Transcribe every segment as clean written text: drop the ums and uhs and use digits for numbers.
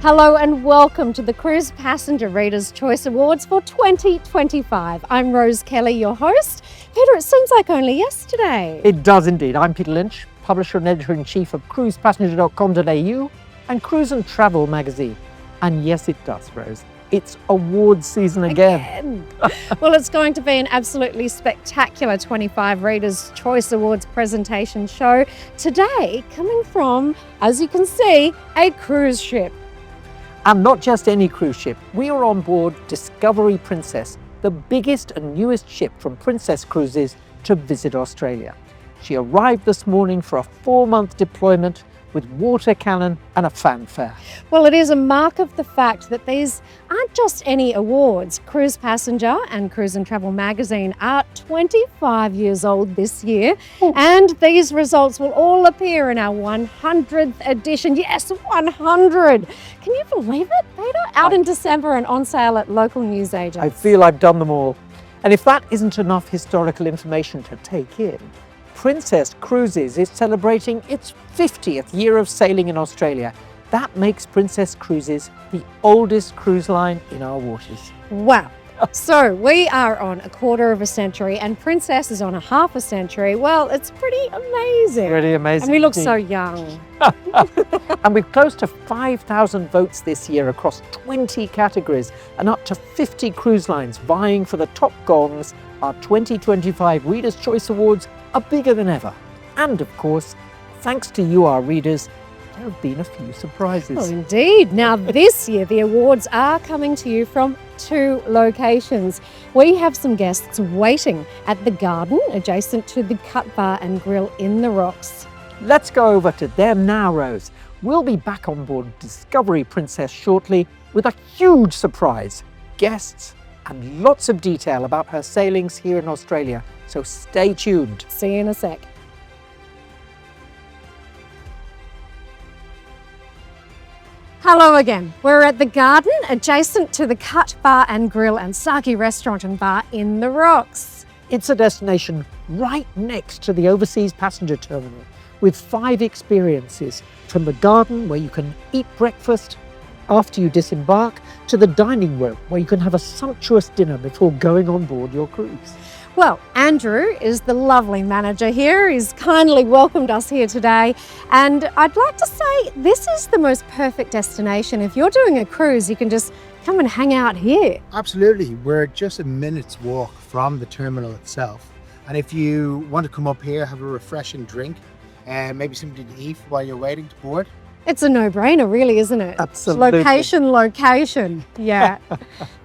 Hello and welcome to the Cruise Passenger Readers' Choice Awards for 2025. I'm Rose Kelly, your host. Peter, it seems like only yesterday. It does indeed. I'm Peter Lynch, publisher and editor-in-chief of cruisepassenger.com.au and Cruise and Travel magazine. And yes, it does, Rose. It's awards season again. Well, it's going to be an absolutely spectacular 25 Readers' Choice Awards presentation show. Today, coming from, as you can see, a cruise ship. And not just any cruise ship. We are on board Discovery Princess, the biggest and newest ship from Princess Cruises to visit Australia. She arrived this morning for a 4-month deployment with water cannon and a fanfare. Well, it is a mark of the fact that these aren't just any awards. Cruise Passenger and Cruise and Travel magazine are 25 years old this year, and these results will all appear in our 100th edition. Yes, 100! Can you believe it, Peter? Out in December and on sale at local newsagents. I feel I've done them all. And if that isn't enough historical information to take in, Princess Cruises is celebrating its 50th year of sailing in Australia. That makes Princess Cruises the oldest cruise line in our waters. Wow. So we are on a quarter of a century and Princess is on a half a century. Well, it's pretty amazing. Pretty amazing. And we look so young. And with close to 5,000 votes this year across 20 categories and up to 50 cruise lines vying for the top gongs, our 2025 Readers' Choice Awards are bigger than ever. And of course, thanks to you, our readers, there have been a few surprises. Oh, indeed. Now, this year, the awards are coming to you from 2 locations. We have some guests waiting at the Garden, adjacent to the Cut Bar and Grill in the Rocks. Let's go over to them now, Rose. We'll be back on board Discovery Princess shortly with a huge surprise, guests, and lots of detail about her sailings here in Australia. So stay tuned. See you in a sec. Hello again. We're at the Garden, adjacent to the Cut Bar and Grill and Saki Restaurant and Bar in the Rocks. It's a destination right next to the overseas passenger terminal with 5 experiences, from the garden where you can eat breakfast after you disembark to the dining room where you can have a sumptuous dinner before going on board your cruise. Well, Andrew is the lovely manager here. He's kindly welcomed us here today. And I'd like to say this is the most perfect destination. If you're doing a cruise, you can just come and hang out here. Absolutely. We're just a minute's walk from the terminal itself. And if you want to come up here, have a refreshing drink, and maybe something to eat while you're waiting to board. It's a no-brainer, really, isn't it? Absolutely. Location. Yeah.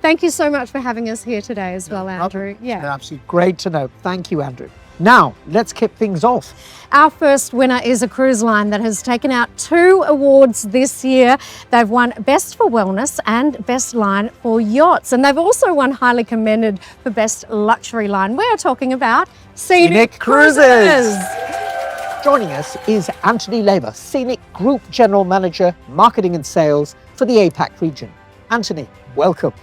Thank you so much for having us here today as well, Andrew. Yeah. Absolutely. Great to know. Thank you, Andrew. Now, let's kick things off. Our first winner is a cruise line that has taken out 2 awards this year. They've won Best for Wellness and Best Line for Yachts. And they've also won highly commended for Best Luxury Line. We're talking about Scenic Cruises. Joining us is Anthony Lever, Scenic Group General Manager, Marketing and Sales for the APAC region. Anthony, welcome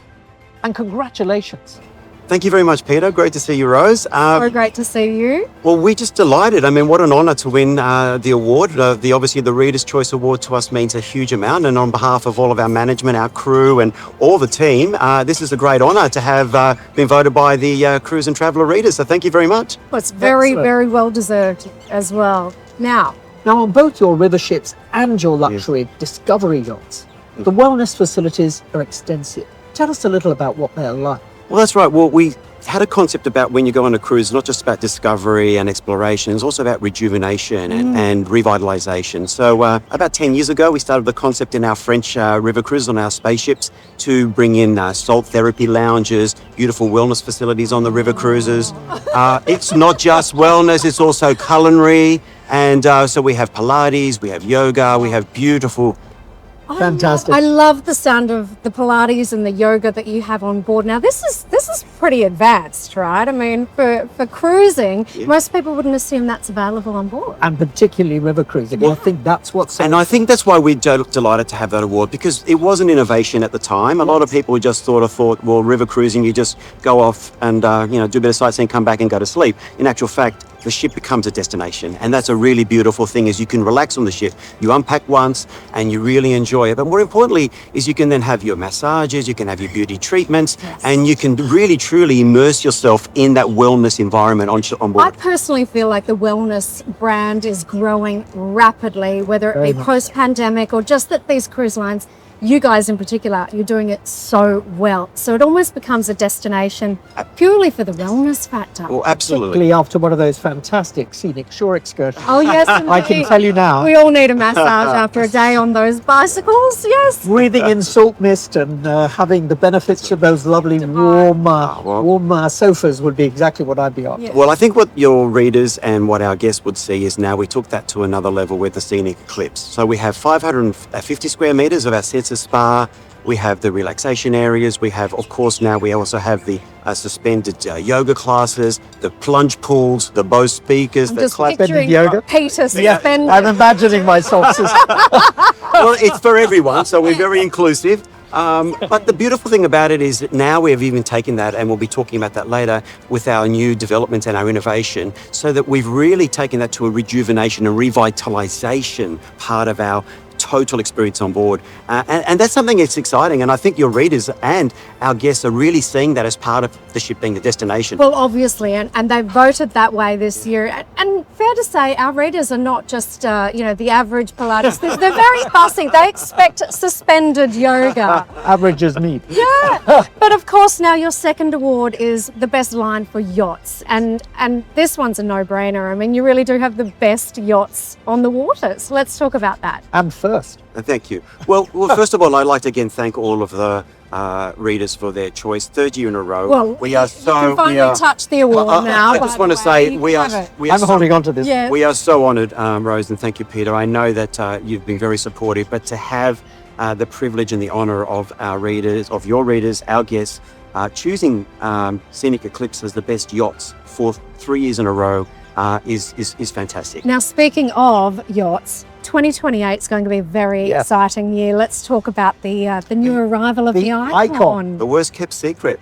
and congratulations. Thank you very much, Peter. Great to see you, Rose. So great to see you. Well, we're just delighted. I mean, what an honour to win the award. Obviously, the Readers' Choice Award to us means a huge amount. And on behalf of all of our management, our crew and all the team, this is a great honour to have been voted by the Cruise and Traveller readers. So thank you very much. Well, it's very, Excellent. very well deserved as well. Now, On both your river ships and your luxury Discovery yachts, the wellness facilities are extensive. Tell us a little about what they're like. Well, that's right. Well, we had a concept about when you go on a cruise, not just about discovery and exploration, it's also about rejuvenation and revitalization. So about 10 years ago, we started the concept in our French river cruises on our spaceships to bring in salt therapy lounges, beautiful wellness facilities on the river cruises. It's not just wellness, it's also culinary. And so we have Pilates, we have yoga, we have beautiful. Fantastic. I love the sound of the Pilates and the yoga that you have on board. Now, this is pretty advanced, right? I mean, for cruising, Yeah. most people wouldn't assume that's available on board. And particularly river cruising. I think that's what's so And I think that's why we're delighted to have that award, because it was an innovation at the time. A lot of people just thought, well, river cruising, you just go off and do a bit of sightseeing, come back and go to sleep. In actual fact, the ship becomes a destination, and that's a really beautiful thing. Is you can relax on the ship, you unpack once and you really enjoy it, but more importantly is you can then have your massages, you can have your beauty treatments, and you can really truly immerse yourself in that wellness environment on board. I personally feel like the wellness brand is growing rapidly, whether it Very be much. post-pandemic or just that these cruise lines, you guys in particular, you're doing it so well. So it almost becomes a destination purely for the wellness factor. Well, absolutely. particularly after one of those fantastic scenic shore excursions. Oh, yes, I can indeed. tell you now, We all need a massage after a day on those bicycles, yes. breathing in salt mist and having the benefits of those lovely warm sofas would be exactly what I'd be after. Yeah. Well, I think what your readers and what our guests would see is now we took that to another level with the Scenic Eclipse. So we have 550 square meters of our sets of spa. We have the relaxation areas. We have, of course, now we also have the suspended yoga classes, the plunge pools, the Bose speakers, I'm the just Suspended picturing yoga? Peter Yeah, suspended. I'm imagining myself. Well, it's for everyone, so we're very inclusive. But the beautiful thing about it is that now we have even taken that, and we'll be talking about that later, with our new development and our innovation, so that we've really taken that to a rejuvenation and revitalization part of our total experience on board. And that's something that's exciting, and I think your readers and our guests are really seeing that as part of the ship being the destination. Well, obviously, and they voted that way this year. And fair to say, our readers are not just, the average Pilates. They're very fussy. They expect suspended yoga. Average as meat. Yeah. But of course, now your second award is the best line for yachts. And this one's a no-brainer. I mean, you really do have the best yachts on the waters. Let's talk about that. And first. Thank you. Well, first of all, I'd like to again thank all of the readers for their choice. Third year in a row. Well, we are so. you can finally touch the award now. I just want to say we are. I'm holding on to this. Yeah. We are so honoured, Rose, and thank you, Peter. I know that you've been very supportive, but to have the privilege and the honour of our readers, of your readers, our guests, choosing Scenic Eclipse as the best yachts for 3 years in a row is fantastic. Now, speaking of yachts, 2028 is going to be a very Yes. exciting year. Let's talk about the new arrival of The the Icon. Icon. The worst kept secret.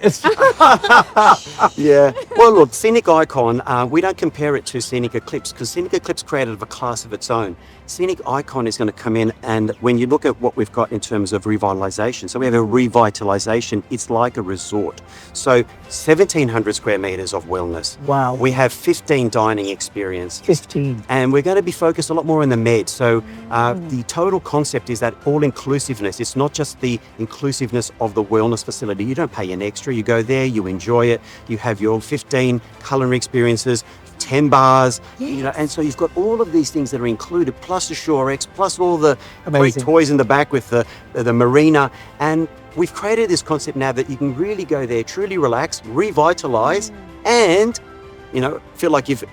Yeah. Well, look, Scenic Icon, we don't compare it to Scenic Eclipse because Scenic Eclipse created a class of its own. Scenic Icon is going to come in, and when you look at what we've got in terms of revitalization, so we have a revitalization, it's like a resort. So 1,700 square meters of wellness. Wow. We have 15 dining experience. 15. And we're going to be focused a lot more on the med. So the total concept is that all-inclusiveness. It's not just the inclusiveness of the wellness facility. You don't pay an extra. You go there, you enjoy it. You have your 15 culinary experiences, 10 bars, and so you've got all of these things that are included, plus the ShoreX, plus all the Amazing. great toys in the back with the marina. And we've created this concept now that you can really go there, truly relax, revitalize, and feel like you've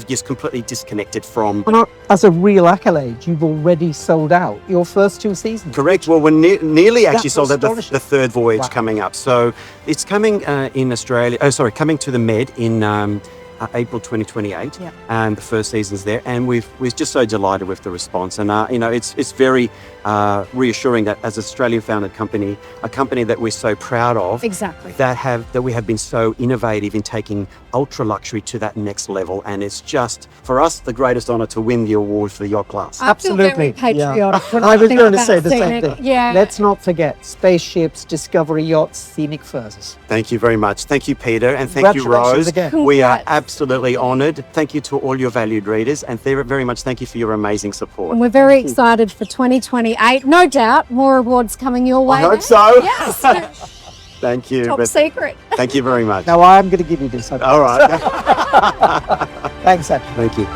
just completely disconnected from. As a real accolade, you've already sold out your first 2 seasons. Correct. Well, we're nearly actually That's sold out astonishing. the third voyage Wow. coming up. So it's coming in Australia. Coming to the Med in April 2028, Yeah. and the first season's there. And we're just so delighted with the response. And it's very reassuring that as an Australian-founded company, a company that we're so proud of, Exactly. that we have been so innovative in taking ultra luxury to that next level. And it's just for us the greatest honour to win the award for the yacht class. I feel very Absolutely. patriotic when I was think going to about say the same Scenic. thing. Yeah. Let's not forget spaceships, Discovery yachts, Scenic first. Thank you very much. Thank you, Peter, and thank you, Congratulations Rose. again. We are Congrats. absolutely honoured. Thank you to all your valued readers, and very much thank you for your amazing support. And we're very excited for 2028. No doubt, more awards coming your way. I hope then. so. Yes. Thank you. Top but secret. thank you very much. Now I'm going to give you this. All right. Thanks, Andrew. Thank you.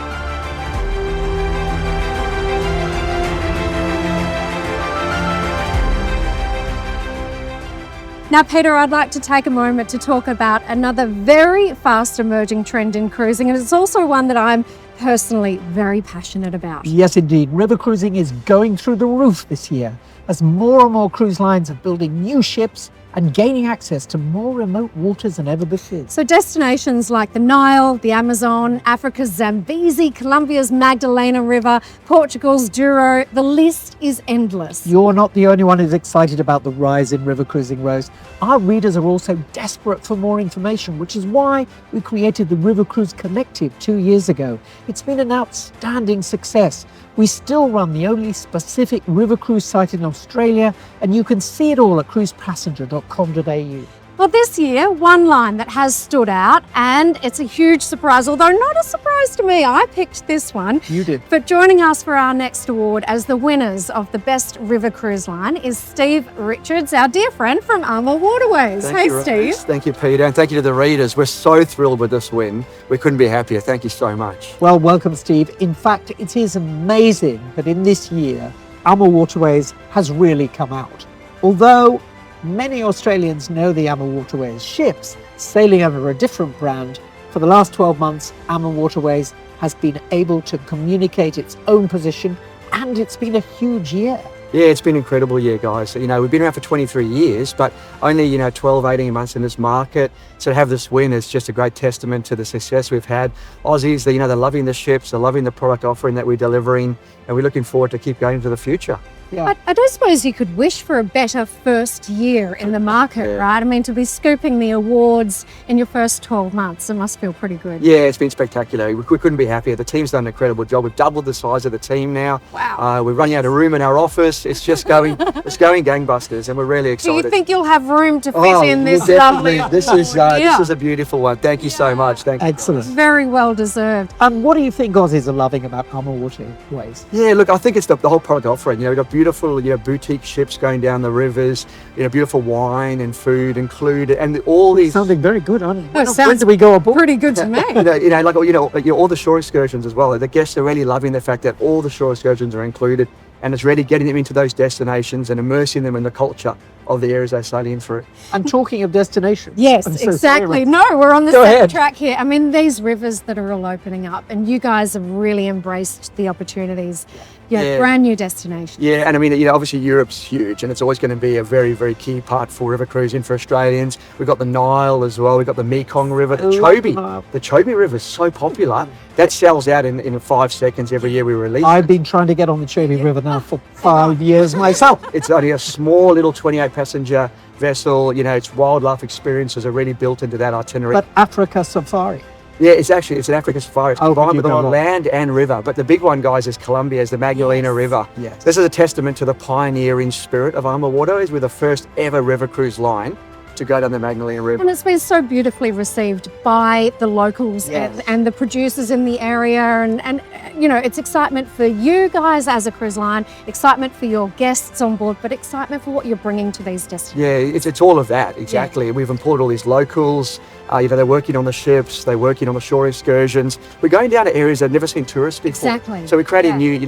Now, Peter, I'd like to take a moment to talk about another very fast emerging trend in cruising, and it's also one that I'm personally very passionate about. Yes, indeed. River cruising is going through the roof this year as more and more cruise lines are building new ships and gaining access to more remote waters than ever before. So destinations like the Nile, the Amazon, Africa's Zambezi, Colombia's Magdalena River, Portugal's Douro, the list is endless. You're not the only one who's excited about the rise in river cruising, Rose. Our readers are also desperate for more information, which is why we created the River Cruise Collective 2 years ago. It's been an outstanding success. We still run the only specific river cruise site in Australia, and you can see it all at cruisepassenger.com.au. Well, this year, one line that has stood out, and it's a huge surprise, although not a surprise to me, I picked this one. You did. But joining us for our next award as the winners of the Best River Cruise Line is Steve Richards, our dear friend from Armour Waterways. Thank you, Hey, Steve. Rose. Thank you, Peter, and thank you to the readers. We're so thrilled with this win. We couldn't be happier. Thank you so much. Well, welcome, Steve. In fact, it is amazing that in this year, Armour Waterways has really come out. Although many Australians know the Armour Waterways ships sailing under a different brand, for the last 12 months, Armour Waterways has been able to communicate its own position, and it's been a huge year. Yeah, it's been an incredible year, guys. You know, we've been around for 23 years, but only, 12, 18 months in this market. So to have this win is just a great testament to the success we've had. Aussies, they're loving the ships, they're loving the product offering that we're delivering, and we're looking forward to keep going into the future. Yeah. I don't suppose you could wish for a better first year in the market, right? I mean, to be scooping the awards in your first 12 months, it must feel pretty good. Yeah, it's been spectacular. We couldn't be happier. The team's done an incredible job. We've doubled the size of the team now. Wow. We're running out of room in our office. It's just going, it's going gangbusters, and we're really Do excited. you think you'll have room to fit in this definitely. lovely This is a beautiful one. Thank you so much. Thank you. Excellent. Very well deserved. And what do you think Aussies are loving about Armour Waterways? Yeah, look, I think it's the whole product offering. We've got beautiful, boutique ships going down the rivers. Beautiful wine and food included, and all these. Sounding very good, aren't it? Oh, When sounds do we go aboard? Pretty good to me. All the shore excursions as well. The guests are really loving the fact that all the shore excursions are included, and it's really getting them into those destinations and immersing them in the culture of the areas they're sailing through. And talking of destinations. Yes, I'm so exactly. sorry. No, we're on the Go same ahead. track here. I mean, these rivers that are all opening up, and you guys have really embraced the opportunities. Yeah. Brand new destinations. Yeah, and I mean, obviously Europe's huge, and it's always going to be a very, very key part for river cruising for Australians. We've got the Nile as well. We've got the Mekong River, the Chobe. The Chobe River is so popular that sells out in 5 seconds every year we release. I've been trying to get on the Chobe River now for 5 years myself. It's only a small little 28 passenger vessel. Its wildlife experiences are really built into that itinerary. But Africa Safari. Yeah, it's an African safari. It's Oh, combined you've with gone on land and river. But the big one, guys, is Colombia's the Magdalena River. Yes. This is a testament to the pioneering spirit of Armour Waterways. We're the first ever river cruise line to go down the Magdalena River. And it's been so beautifully received by the locals and the producers in the area. And it's excitement for you guys as a cruise line, excitement for your guests on board, but excitement for what you're bringing to these destinations. Yeah, it's all of that, exactly. Yeah. We've employed all these locals. They're working on the ships, they're working on the shore excursions. We're going down to areas they've never seen tourists before. Exactly. So we're creating new,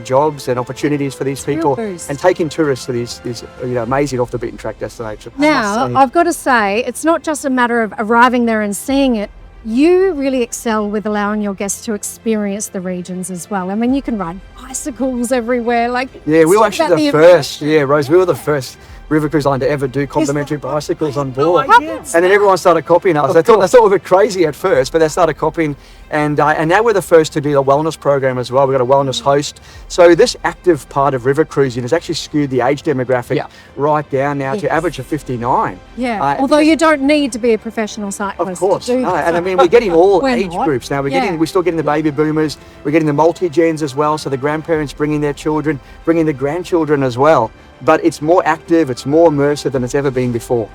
jobs and opportunities for these people, and taking tourists to these amazing off the beaten track destinations. Now, I've got to say, it's not just a matter of arriving there and seeing it. You really excel with allowing your guests to experience the regions as well. I mean, you can ride bicycles everywhere. We were actually the first. Yeah, Rose, we were the first river cruise line to ever do complimentary bicycles on board. And then everyone started copying us. They thought we were crazy at first, but they started copying. And now we're the first to do a wellness program as well. We've got a wellness host. So this active part of river cruising has actually skewed the age demographic right down now to average of 59. Yeah, although you don't need to be a professional cyclist. Of course. To do And I mean, we're getting all We're age not. groups now. We're still getting the baby boomers. We're getting the multi-gens as well. So the grandparents bringing their children, bringing the grandchildren as well. But it's more active, it's more immersive than it's ever been before.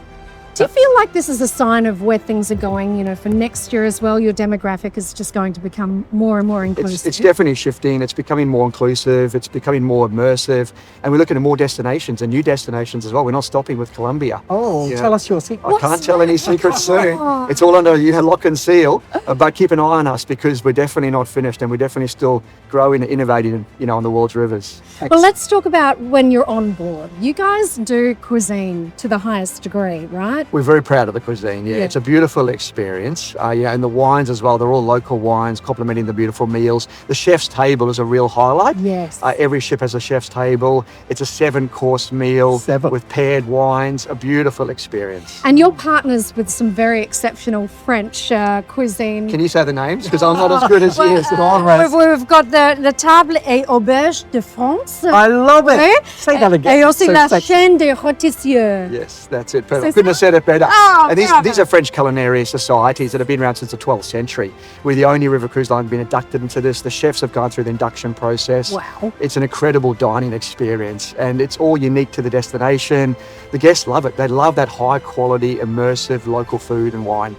Do you feel like this is a sign of where things are going, for next year as well? Your demographic is just going to become more and more inclusive. It's definitely shifting. It's becoming more inclusive. It's becoming more immersive. And we're looking at more destinations and new destinations as well. We're not stopping with Colombia. Oh, tell us your secret. I can't tell any secrets soon. It's all under lock and seal. But keep an eye on us, because we're definitely not finished, and we're definitely still growing and innovating, on the world's rivers. Well, let's talk about when you're on board. You guys do cuisine to the highest degree, right? right? We're very proud of the cuisine. Yeah, Yeah. it's a beautiful experience. Yeah, and the wines as well. They're all local wines, complementing the beautiful meals. The chef's table is a real highlight. Yes. Every ship has a chef's table. It's a 7-course meal 7. with paired wines. A beautiful experience. And you're partners with some very exceptional French cuisine. Can you say the names? Because I'm not as good as you. We've got the Table et Auberge de France. I love it. Oui. Say that again. Et aussi So la sexy. chaîne des rôtissiers. Yes, that's it. But C'est I couldn't have said it better. Oh, And bravo. these are French culinary societies that have been around since the 12th century. We're the only river cruise line been inducted into this. The chefs have gone through the induction process. Wow. It's an incredible dining experience, and it's all unique to the destination. The guests love it. They love that high quality, immersive local food and wine.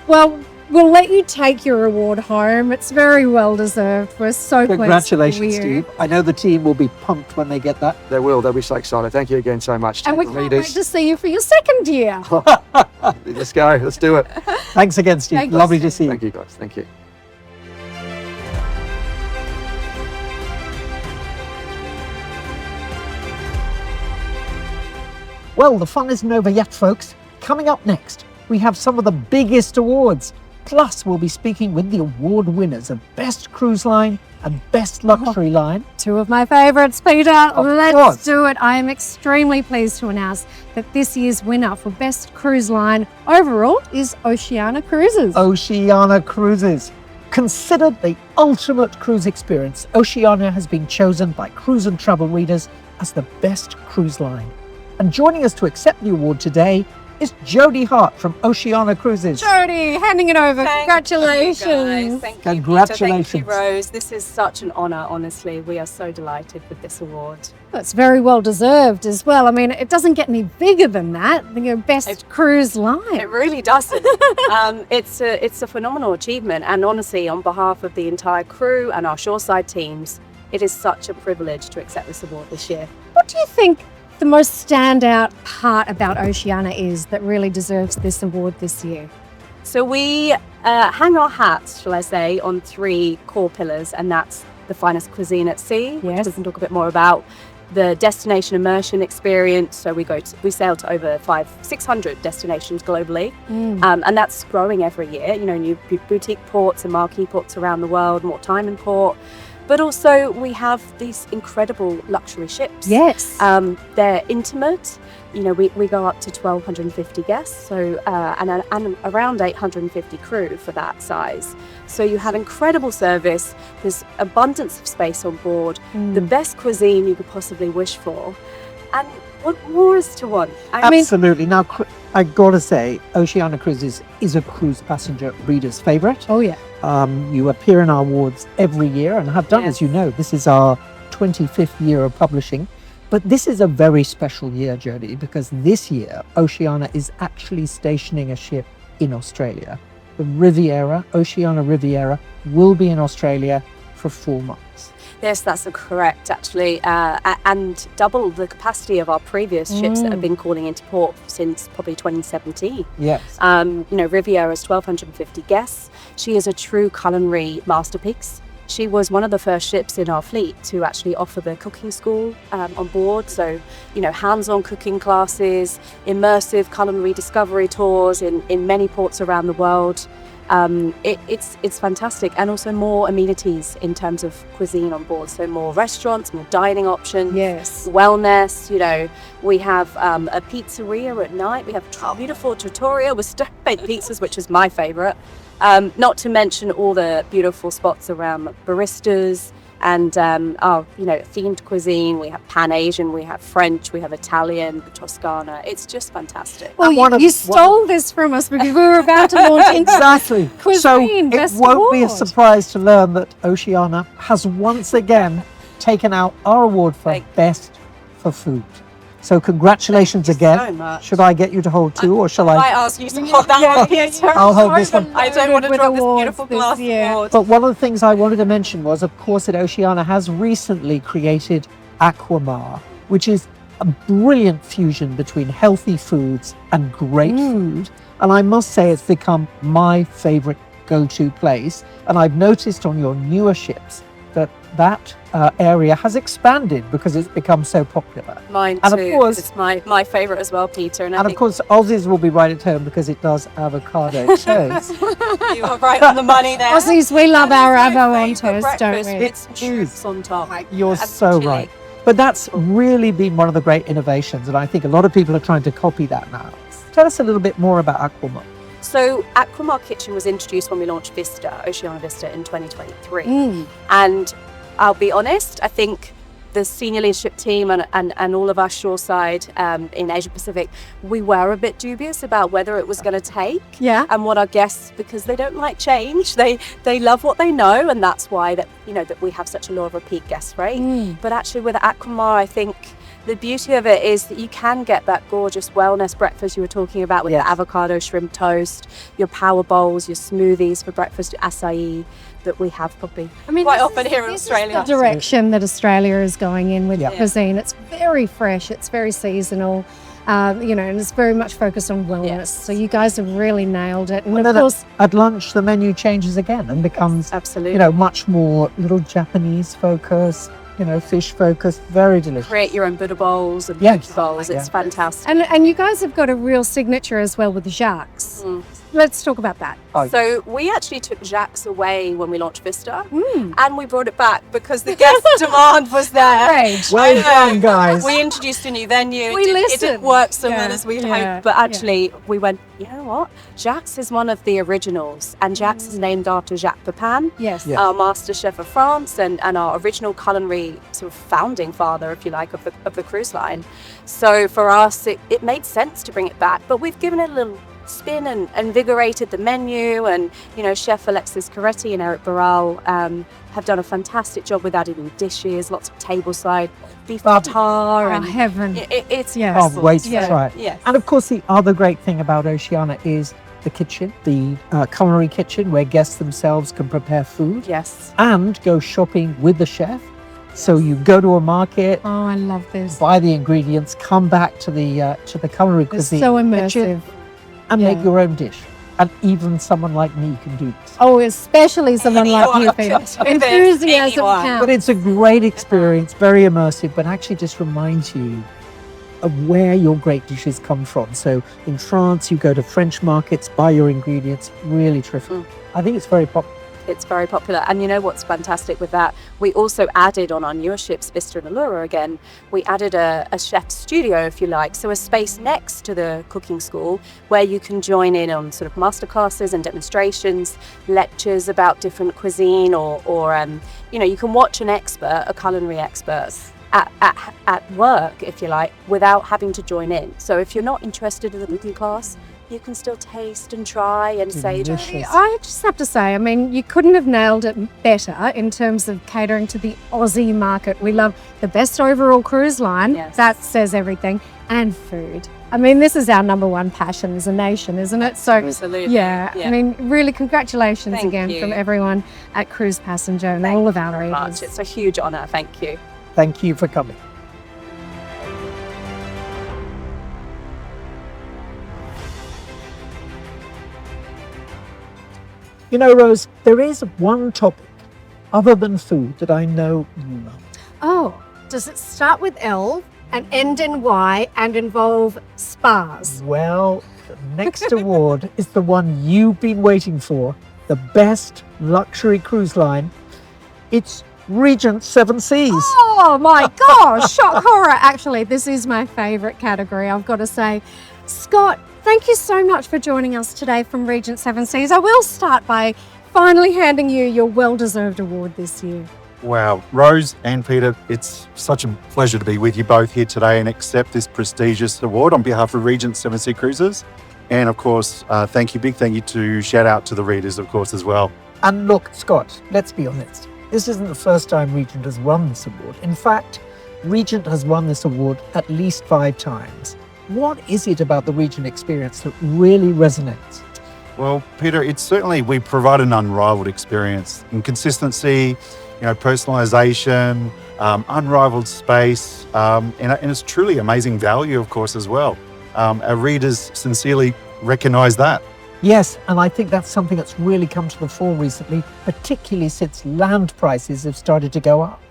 Well, we'll let you take your award home. It's very well deserved. We're so pleased. Congratulations, for you. Steve. I know the team will be pumped when they get that. They will. They'll be so excited. Thank you again so much. And we to can't the wait leaders. to see you for your second year. Let's go. Let's do it. Thanks again, Steve. Thank you. Lovely to see you. Thank you, guys. Thank you. Well, the fun isn't over yet, folks. Coming up next, we have some of the biggest awards. Plus, we'll be speaking with the award winners of Best Cruise Line and Best Luxury Line. Two of my favourites, Peter. Let's course. do it. I am extremely pleased to announce that this year's winner for Best Cruise Line overall is Oceania Cruises. Oceania Cruises. Considered the ultimate cruise experience, Oceania has been chosen by cruise and travel readers as the best cruise line. And joining us to accept the award today is Jodie Hart from Oceania Cruises. Jodie, handing it over. Congratulations. Thank you, Peter. Congratulations. Thank you, Rose. This is such an honour, honestly. We are so delighted with this award. That's very well deserved as well. I mean, it doesn't get any bigger than that. Best cruise line. It really doesn't. It's a phenomenal achievement, and honestly, on behalf of the entire crew and our shoreside teams, it is such a privilege to accept this award this year. What do you think the most standout part about Oceania is that really deserves this award this year? So we hang our hats, shall I say, on 3 core pillars, and that's the finest cuisine at sea, which Yes. we can talk a bit more about. The destination immersion experience. So we sail to over 600 destinations globally, and that's growing every year. You know, new boutique ports and marquee ports around the world, more time in port. But also we have these incredible luxury ships. Yes. They're intimate. You know, we go up to 1,250 guests, so and around 850 crew for that size. So you have incredible service. There's abundance of space on board. The best cuisine you could possibly wish for, and what more is to want? I mean, Absolutely. Now, I gotta say, Oceania Cruises is a cruise passenger reader's favourite. Oh, yeah. You appear in our awards every year and have done, Yes. as you know. This is our 25th year of publishing. But this is a very special year, Jodie, because this year, Oceania is actually stationing a ship in Australia. The Riviera, Oceania Riviera, will be in Australia for 4 months. yes, that's correct, actually, and double the capacity of our previous ships that have been calling into port since probably 2017. Yes. You know, Riviera has 1,250 guests. She is a true culinary masterpiece. She was one of the first ships in our fleet to actually offer the cooking school on board. So, you know, hands-on cooking classes, immersive culinary discovery tours in many ports around the world. It's fantastic, and also more amenities in terms of cuisine on board. So more restaurants, more dining options. Yes. Wellness. You know, we have a pizzeria at night. We have a beautiful trattoria with stone-baked pizzas, which is my favourite. Not to mention all the beautiful spots around baristas and our, you know, themed cuisine. We have Pan-Asian, we have French, we have Italian, Toscana. It's just fantastic. Well, you stole this from us because we were about to launch Exactly. So Cuisine, it best won't be a award. surprise to learn that Oceania has once again taken out our award for Thank you. Best for Food. So congratulations again. so much. Should I get you to hold 2 or shall I I? ask you to hold that one, Peter. I'll hold this one. I don't want to With drop this awards beautiful this glass year. award. But one of the things I wanted to mention was, of course, that Oceania has recently created Aquamar, which is a brilliant fusion between healthy foods and great food. And I must say it's become my favourite go-to place. And I've noticed on your newer ships that that area has expanded because it's become so popular. Mine And too. of course, It's my favourite as well, Peter. And I and of think course, Aussies will be right at home because it does avocado toast. you are right on the money there. Aussies, we love And our it's my avo on favourite toast, don't breakfast we? with some shrimps on top. You're And so chilli. right. But that's really been one of the great innovations, and I think a lot of people are trying to copy that now. Tell us a little bit more about Aquamar. So Aquamar Kitchen was introduced when we launched Vista, Oceania Vista in 2023. And I'll be honest, I think the senior leadership team and all of our shoreside in Asia Pacific, we were a bit dubious about whether it was going to take. Yeah. And what our guests, because they don't like change, they love what they know, and that's why that we have such a low repeat guest rate. But actually with Aquamar, I think the beauty of it is that you can get that gorgeous wellness breakfast you were talking about with the avocado shrimp toast, your power bowls, your smoothies for breakfast, acai that we have probably quite often here in Australia. This is the direction that Australia is going in with cuisine. It's very fresh, it's very seasonal, and it's very much focused on wellness. Yes. So you guys have really nailed it. And Well, of then course, at lunch, the menu changes again and becomes, Absolutely. much more little Japanese focus, fish focus, very delicious. Create your own Buddha bowls and Yes. poke bowls. It's fantastic. and you guys have got a real signature as well with the Jacques. Let's talk about that. So we actually took Jacques away when we launched Vista, and we brought it back because the guest demand was there. Great. Well done, guys. We introduced a new venue. We It didn't listened. work so well Yeah, as we'd yeah, hoped, but actually we went, you know what? Jacques is one of the originals, and Jacques is named after Jacques Pepin, Yes. our master chef of France and our original culinary sort of founding father, if you like, of the cruise line. So for us, it made sense to bring it back, but we've given it a little spin and invigorated the menu, and Chef Alexis Coretti and Eric Barral have done a fantastic job with adding new dishes, lots of tableside beef tartare, and heaven. it's Can't wait to Yeah. try it. Yes. And of course, the other great thing about Oceania is the kitchen, the culinary kitchen, where guests themselves can prepare food Yes. and go shopping with the chef. So you go to a market, Oh, I love this. buy the ingredients, come back to the culinary It's cuisine so kitchen immersive. and make Yeah. your own dish. And even someone like me can do this. Oh, especially someone like you, Peter. Enthusiasm Anyone. counts. But it's a great experience, very immersive, but actually just reminds you of where your great dishes come from. So in France, you go to French markets, buy your ingredients, really terrific. I think it's very popular. It's very popular. And you know what's fantastic with that? We also added on our newer ships, Vista and Allura again, we added a chef's studio, if you like. So a space next to the cooking school where you can join in on sort of masterclasses and demonstrations, lectures about different cuisine, or you can watch an expert, a culinary expert, at work, if you like, without having to join in. So if you're not interested in the cooking class, you can still taste and try and say, Delicious. I just have to say, I mean, you couldn't have nailed it better in terms of catering to the Aussie market. We love the best overall cruise line. Yes. That says everything. And food. I mean, this is our number one passion as a nation, isn't it? So, Absolutely. yeah. I mean, really, congratulations Thank again you. from everyone at Cruise Passenger and Thank all of you our very much. readers. It's a huge honour. Thank you. Thank you for coming. You know, Rose, there is one topic other than food that I know you love. Oh, does it start with L and end in Y and involve spas? Well, the next award is the one you've been waiting for, the best luxury cruise line. It's Regent Seven Seas. Oh my gosh, shock horror. Actually, this is my favourite category, I've got to say. Scott, thank you so much for joining us today from Regent Seven Seas. I will start by finally handing you your well-deserved award this year. Wow, Rose and Peter, it's such a pleasure to be with you both here today and accept this prestigious award on behalf of Regent Seven Seas Cruises. And of course, big thank you to shout out to the readers, of course, as well. And look, Scott, let's be honest. This isn't the first time Regent has won this award. In fact, Regent has won this award at least 5 times. What is it about the Regent experience that really resonates? Well, Peter, it's certainly, we provide an unrivaled experience in consistency, personalisation, unrivaled space, and it's truly amazing value, of course, as well. Our readers sincerely recognise that. Yes, and I think that's something that's really come to the fore recently, particularly since land prices have started to go up.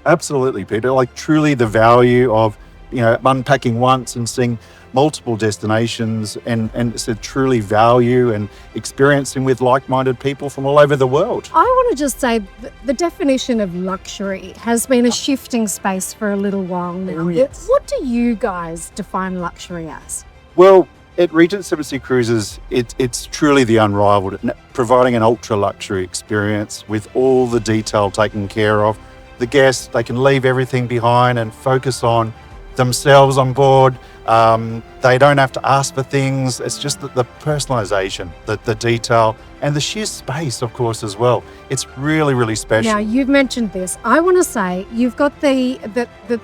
Absolutely, Peter. Like truly the value of, unpacking once and seeing multiple destinations and it's a truly value and experiencing with like-minded people from all over the world. I want to just say the definition of luxury has been a shifting space for a little while now. Oh, yes. What do you guys define luxury as? Well, at Regent Seven Seas Cruises, it's truly the unrivaled, providing an ultra-luxury experience with all the detail taken care of. The guests, they can leave everything behind and focus on themselves on board. They don't have to ask for things. It's just the personalisation, the detail, and the sheer space, of course, as well. It's really, really special. Now, you've mentioned this. I want to say you've got the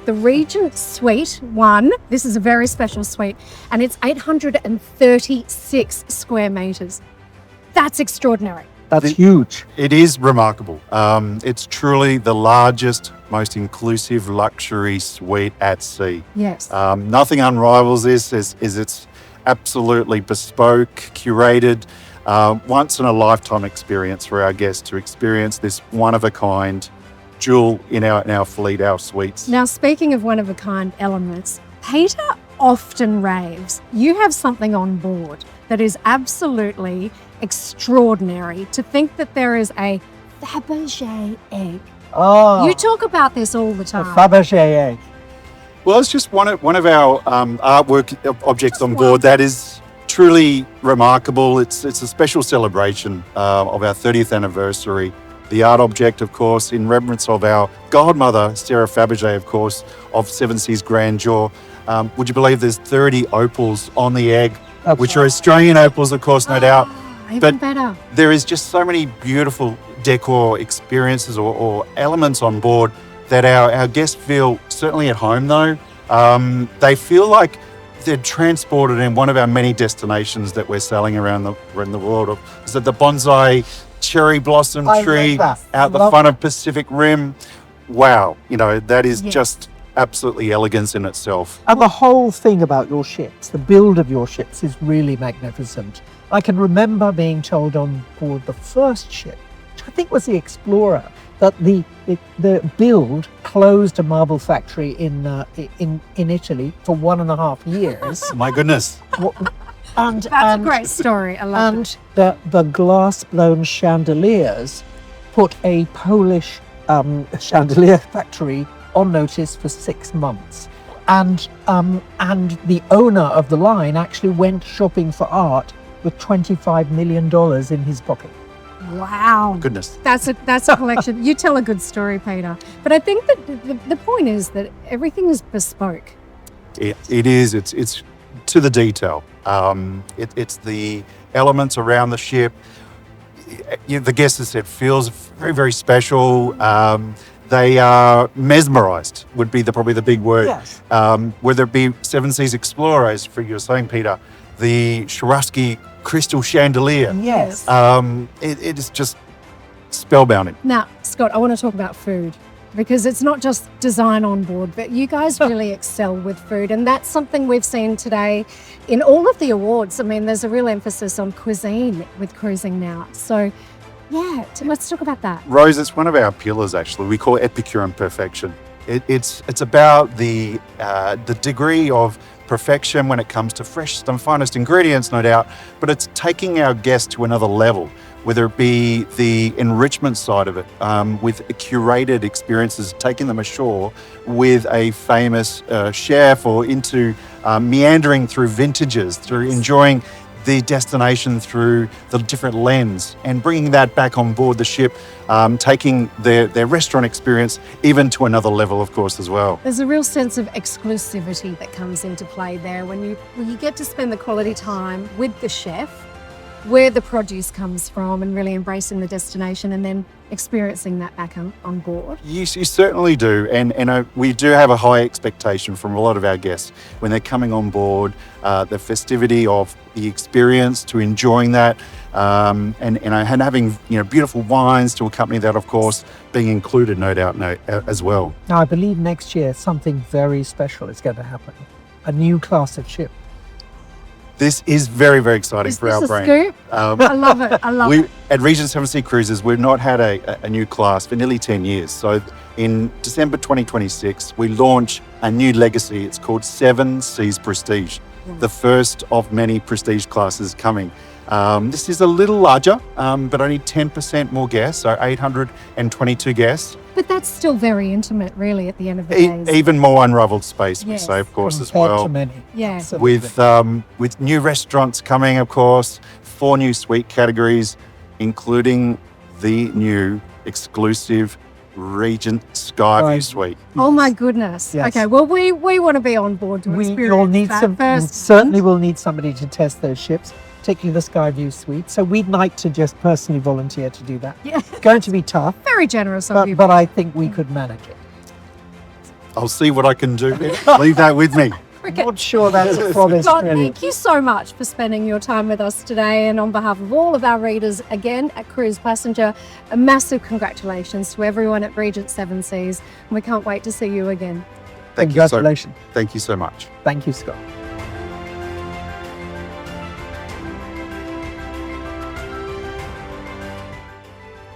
Regent Suite 1. This is a very special suite, and it's 836 square metres. That's extraordinary. That's huge. It is remarkable. It's truly the largest, most inclusive luxury suite at sea. Yes. Nothing unrivals this. It's absolutely bespoke, curated, once in a lifetime experience for our guests to experience this one of a kind jewel in our fleet, our suites. Now, speaking of one of a kind elements, Peter often raves. You have something on board that is absolutely extraordinary. To think that there is a Fabergé egg. Oh, You talk about this all the a time. Fabergé egg. Well, it's just one of our artwork objects on board that is truly remarkable. It's a special celebration of our 30th anniversary. The art object, of course, in reverence of our godmother, Sarah Fabergé, of course, of Seven Seas grandeur. Would you believe there's 30 opals on the egg, which are Australian opals, of course, no doubt. Even better. There is just so many beautiful decor experiences or elements on board that our guests feel, certainly at home though, they feel like they're transported in one of our many destinations that we're selling around the world. Is it the bonsai cherry blossom tree out the front of Pacific Rim? Wow, that is just absolutely elegance in itself. And the whole thing about your ships, the build of your ships is really magnificent. I can remember being told on board the first ship, which I think was the Explorer, that the build closed a marble factory in Italy for 1.5 years. My goodness. That's a great story. I love it. And the glass-blown chandeliers put a Polish chandelier factory on notice for 6 months. And the owner of the line actually went shopping for art with $25 million in his pocket. Wow. Goodness. That's a collection. You tell a good story, Peter. But I think that the point is that everything is bespoke. It is. It's to the detail. It's the elements around the ship. The guest has said feels very, very special. They are mesmerised would be probably the big word. Yes. Whether it be Seven Seas Explorer, as you were saying, Peter, the Swarovski crystal chandelier. Yes. It is just spellbinding. Now, Scott, I want to talk about food because it's not just design on board, but you guys really excel with food. And that's something we've seen today in all of the awards. I mean, there's a real emphasis on cuisine with cruising now. So, yeah, let's talk about that. Rose, it's one of our pillars, actually. We call it Epicurean perfection. It's about the degree of perfection when it comes to fresh and finest ingredients, no doubt, but it's taking our guests to another level, whether it be the enrichment side of it, with curated experiences, taking them ashore with a famous chef or into meandering through vintages, through enjoying the destination through the different lens and bringing that back on board the ship, taking their restaurant experience even to another level, of course, as well. There's a real sense of exclusivity that comes into play there when you get to spend the quality time with the chef, where the produce comes from, and really embracing the destination and then experiencing that back on board. You certainly do, and we do have a high expectation from a lot of our guests when they're coming on board, the festivity of the experience, to enjoying that, and having beautiful wines to accompany that, of course, being included, no doubt, as well. Now, I believe next year something very special is going to happen. A new class of ship. This is very, very exciting Is for this our a brand. scoop? I love it. I love it. At Regent Seven Seas Cruises, we've not had a new class for nearly 10 years. So in December 2026, we launch a new legacy. It's called Seven Seas Prestige, the first of many prestige classes coming. This is a little larger, but only 10% more guests, so 822 guests. But that's still very intimate, really, at the end of the day. Even more unravelled space, we Yes. say, of course, as Compared well. to many. Yeah. Absolutely. With new restaurants coming, of course, 4 new suite categories, including the new exclusive Regent Skyview Right. suite. Oh my goodness. Yes. Okay, well, we want to be on board to experience You'll need that some. first. Certainly, we'll need somebody to test those ships, particularly the Skyview suite. So we'd like to just personally volunteer to do that. Yeah. It's going to be tough, Very generous of you. but I think we could manage it. I'll see what I can do. Leave that with me. I'm not sure that's a promise, Scott, really. thank you so much for spending your time with us today. And on behalf of all of our readers, again, at Cruise Passenger, a massive congratulations to everyone at Regent Seven Seas. And we can't wait to see you again. Thank you Congratulations. Thank you so much. Thank you, Scott.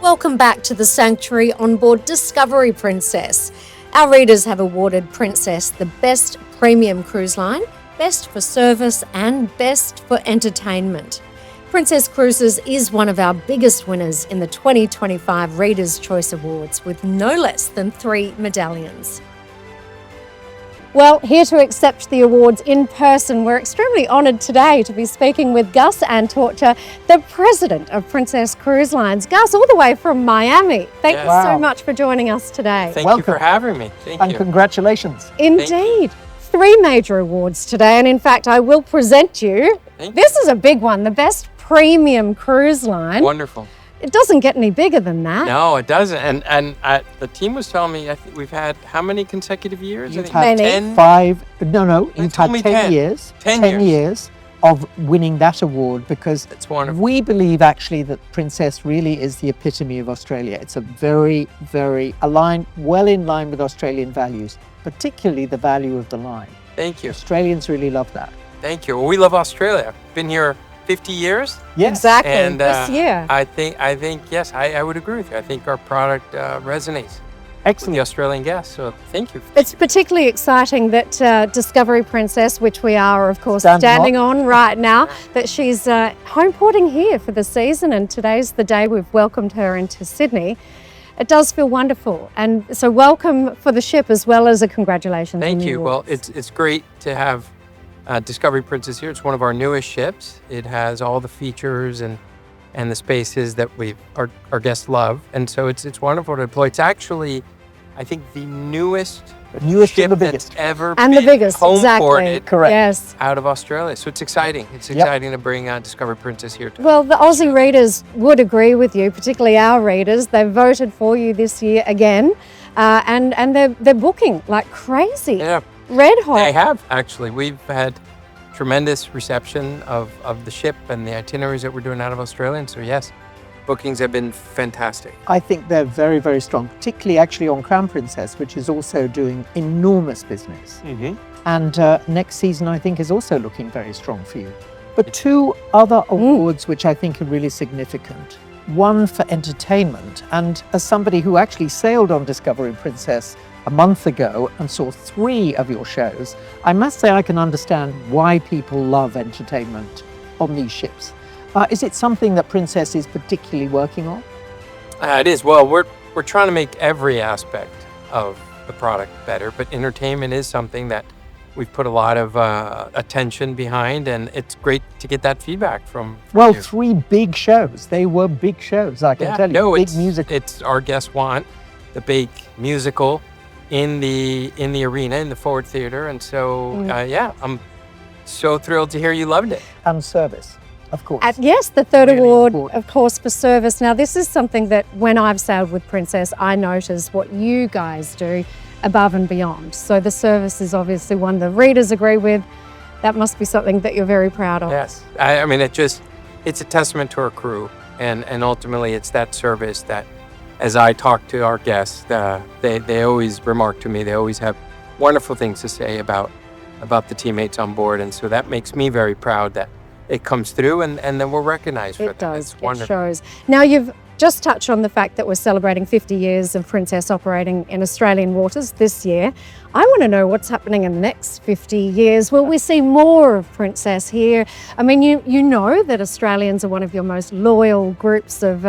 Welcome back to the Sanctuary on board Discovery Princess. Our readers have awarded Princess the Best Premium Cruise Line, Best for Service and Best for Entertainment. Princess Cruises is one of our biggest winners in the 2025 Readers' Choice Awards with no less than 3 medallions. Well, here to accept the awards in person, we're extremely honoured today to be speaking with Gus Antorcha, the president of Princess Cruise Lines. Gus, all the way from Miami. Thank you so Wow. much for joining us today. Thank you Welcome. for having me. Thank And you. congratulations. Indeed. 3 major awards today, and in fact, I will present you. Thank This is a big one, the Best Premium Cruise Line. Wonderful. It doesn't get any bigger than that. No, it doesn't. And the team was telling me, I think we've had how many consecutive years? I You've think had Many. 10. 5, no, They you've told had me 10 10. years. 10 years of winning that award, because It's wonderful. we believe actually that Princess really is the epitome of Australia. It's a very, very well in line with Australian values, particularly the value of the line. Thank you. Australians really love that. Thank you. Well, we love Australia. Been here 50 years. Yes. Exactly. And this year. I think yes, I would agree with you. I think our product resonates with Excellent. the Australian guests. So thank you. It's particularly exciting that Discovery Princess, which we are, of course, Standing standing on right now, that she's home porting here for the season, and today's the day we've welcomed her into Sydney. It does feel wonderful, and so welcome for the ship as well as a congratulations. on Thank the you. Well, awards. it's great to have Discovery Princess here. It's one of our newest ships. It has all the features and the spaces that our guests love, and so it's wonderful to deploy. It's actually, I think, the newest ship and the that's biggest. ever And the been biggest, home exactly. ported Correct. Yes. out of Australia. So it's exciting. It's Yep. exciting to bring Discovery Princess here. Well, the Aussie readers would agree with you, particularly our readers. They've voted for you this year again, and they're booking like crazy. Yeah, Red hot. they have actually. We've had tremendous reception of the ship and the itineraries that we're doing out of Australia. And so yes, bookings have been fantastic. I think they're very, very strong, particularly actually on Crown Princess, which is also doing enormous business. Mm-hmm. And next season, I think, is also looking very strong for you. But 2 other awards which I think are really significant. One for entertainment, and as somebody who actually sailed on Discovery Princess a month ago and saw 3 of your shows, I must say I can understand why people love entertainment on these ships. Is it something that Princess is particularly working on? It is. Well, we're trying to make every aspect of the product better, but entertainment is something that we've put a lot of attention behind, and it's great to get that feedback from Well, you. 3 big shows. They were big shows, I can tell you. No, big it's musical. It's our guests want the big musical in the arena, in the Forward Theater, and so yeah, I'm so thrilled to hear you loved it. And service, of course. Yes, the third Really award, important. of course, for service. Now, this is something that when I've sailed with Princess, I notice what you guys do above and beyond. So the service is obviously one the readers agree with. That must be something that you're very proud of. Yes, I mean, it's a testament to our crew, and ultimately it's that service that, as I talk to our guests, they always remark to me, they always have wonderful things to say about about the teammates on board. And so that makes me very proud that it comes through and then we're recognized for It that. does. It's It wonderful. shows. Now, you've just touched on the fact that we're celebrating 50 years of Princess operating in Australian waters this year. I want to know what's happening in the next 50 years. Will we see more of Princess here? I mean, you know that Australians are one of your most loyal groups of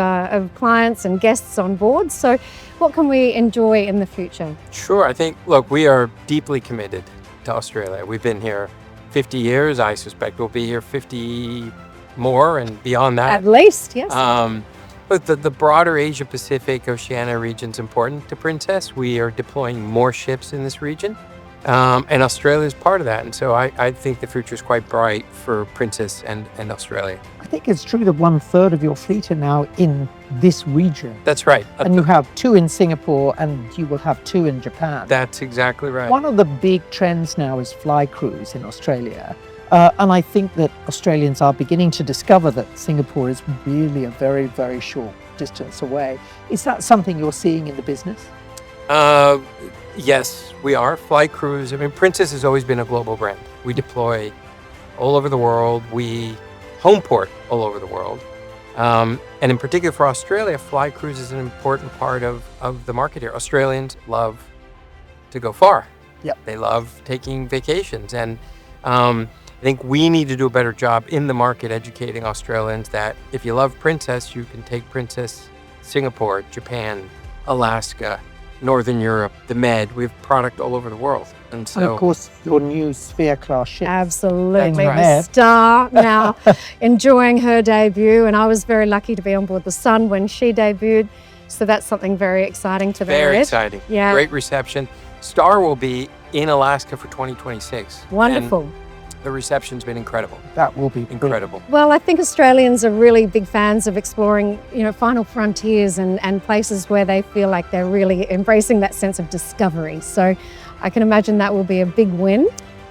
clients and guests on board. So what can we enjoy in the future? Sure. I think, look, we are deeply committed to Australia. We've been here 50 years. I suspect we'll be here 50 more and beyond that. At least, yes. But the broader Asia Pacific Oceania region is important to Princess. We are deploying more ships in this region, and Australia is part of that. And so I think the future is quite bright for Princess and Australia. I think it's true that 1/3 of your fleet are now in this region. That's right. And you have 2 in Singapore and you will have 2 in Japan. That's exactly right. One of the big trends now is fly cruise in Australia. And I think that Australians are beginning to discover that Singapore is really a very, very short distance away. Is that something you're seeing in the business? Yes, we are. Fly cruise. I mean, Princess has always been a global brand. We deploy all over the world. We home port all over the world. And in particular for Australia, fly cruise is an important part of the market here. Australians love to go far. Yep. They love taking vacations. And I think we need to do a better job in the market educating Australians that if you love Princess, you can take Princess Singapore, Japan, Alaska, Northern Europe, the Med. We have product all over the world. And so, And of course, your new Sphere class ship. Absolutely. That's right. The Star now enjoying her debut. And I was very lucky to be on board the Sun when she debuted. So that's something very exciting for the very Red. exciting. Yeah. Great reception. Star will be in Alaska for 2026. Wonderful. And the reception's been incredible. That will be brilliant. Incredible. Well, I think Australians are really big fans of exploring, final frontiers and places where they feel like they're really embracing that sense of discovery. So I can imagine that will be a big win.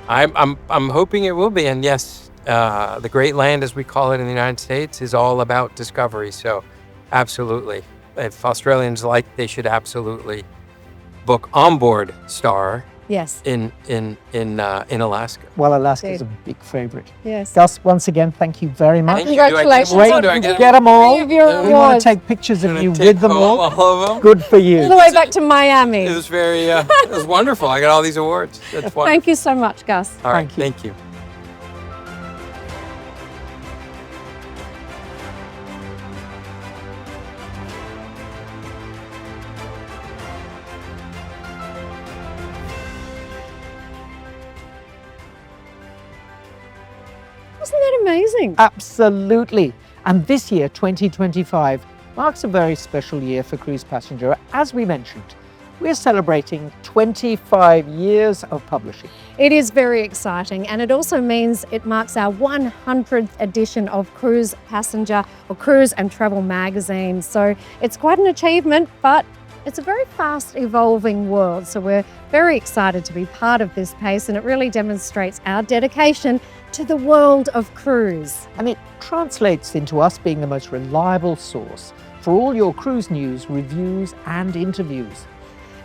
I'm hoping it will be. And yes, the Great Land, as we call it in the United States, is all about discovery. So absolutely. If Australians like, they should absolutely book onboard Star Yes. in Alaska. Well, Alaska is a Indeed. big favourite. Yes. Gus, once again, thank you very much. Thank you. Do I get Congratulations. them all? Great, Do I get get them all. Three of your We want awards. to take pictures of Gonna you take with them home all. all of them? Good for All you. the way back to Miami. It was very, it was wonderful. I got all these awards. That's wonderful. Thank you so much, Gus. All right, Thank you. thank you. Wasn't that amazing? Absolutely. And this year, 2025, marks a very special year for Cruise Passenger. As we mentioned, we're celebrating 25 years of publishing. It is very exciting, and it also means it marks our 100th edition of Cruise Passenger or Cruise and Travel magazine. So it's quite an achievement, but it's a very fast evolving world. So we're very excited to be part of this pace, and it really demonstrates our dedication to the world of cruise. And it translates into us being the most reliable source for all your cruise news, reviews, and interviews.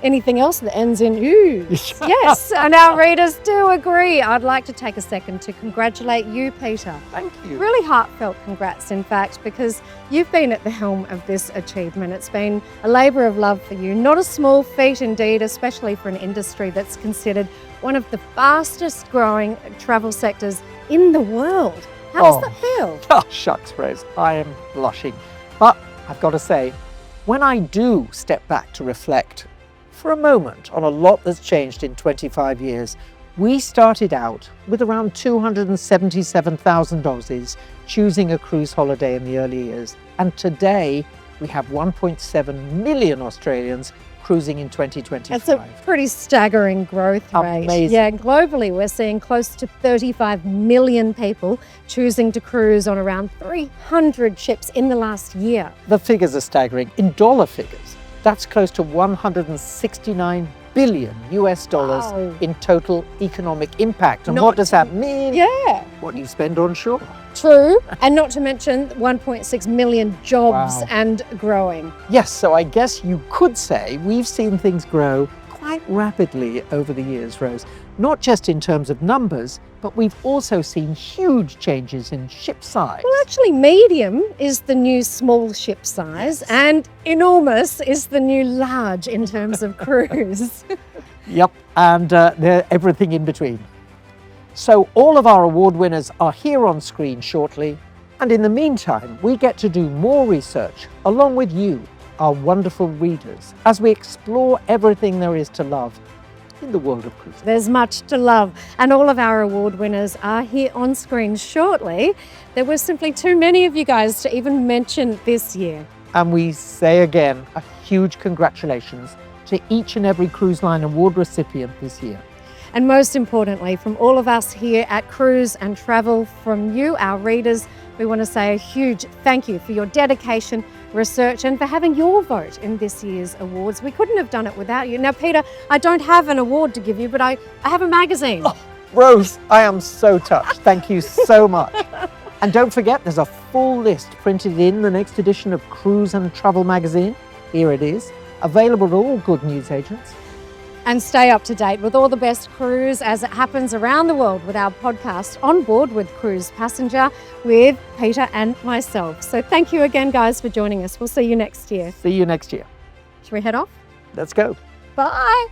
Anything else that ends in "ooh"? Yes, and our readers do agree. I'd like to take a second to congratulate you, Peter. Thank you. Really heartfelt congrats, in fact, because you've been at the helm of this achievement. It's been a labour of love for you. Not a small feat indeed, especially for an industry that's considered one of the fastest growing travel sectors in the world. How does that feel? Oh, shucks, Rose, I am blushing. But I've got to say, when I do step back to reflect for a moment on a lot that's changed in 25 years, we started out with around 277,000 Aussies choosing a cruise holiday in the early years. And today we have 1.7 million Australians cruising in 2025. That's a pretty staggering growth rate. Amazing. Yeah, globally we're seeing close to 35 million people choosing to cruise on around 300 ships in the last year. The figures are staggering. In dollar figures, that's close to 169 billion US dollars Wow. in total economic impact. And Not what does that mean? Yeah. What you spend on shore. True, and not to mention 1.6 million jobs Wow. and growing. Yes, so I guess you could say we've seen things grow quite quite rapidly over the years, Rose. Not just in terms of numbers, but we've also seen huge changes in ship size. Well, actually, medium is the new small ship size, and enormous is the new large in terms of cruise. Yep, and they're everything in between. So all of our award winners are here on screen shortly, and in the meantime, we get to do more research along with you, our wonderful readers, as we explore everything there is to love in the world of cruising. There's much to love, and all of our award winners are here on screen shortly. There were simply too many of you guys to even mention this year. And we say again, a huge congratulations to each and every cruise line award recipient this year. And most importantly, from all of us here at Cruise and Travel, from you, our readers, we want to say a huge thank you for your dedication, research, and for having your vote in this year's awards. We couldn't have done it without you. Now, Peter, I don't have an award to give you, but I have a magazine. Oh, Rose, I am so touched. Thank you so much. And don't forget, there's a full list printed in the next edition of Cruise and Travel magazine. Here it is, available to all good newsagents. And stay up to date with all the best cruise as it happens around the world with our podcast On Board with Cruise Passenger with Peter and myself. So thank you again, guys, for joining us. We'll see you next year. See you next year. Should we head off? Let's go. Bye.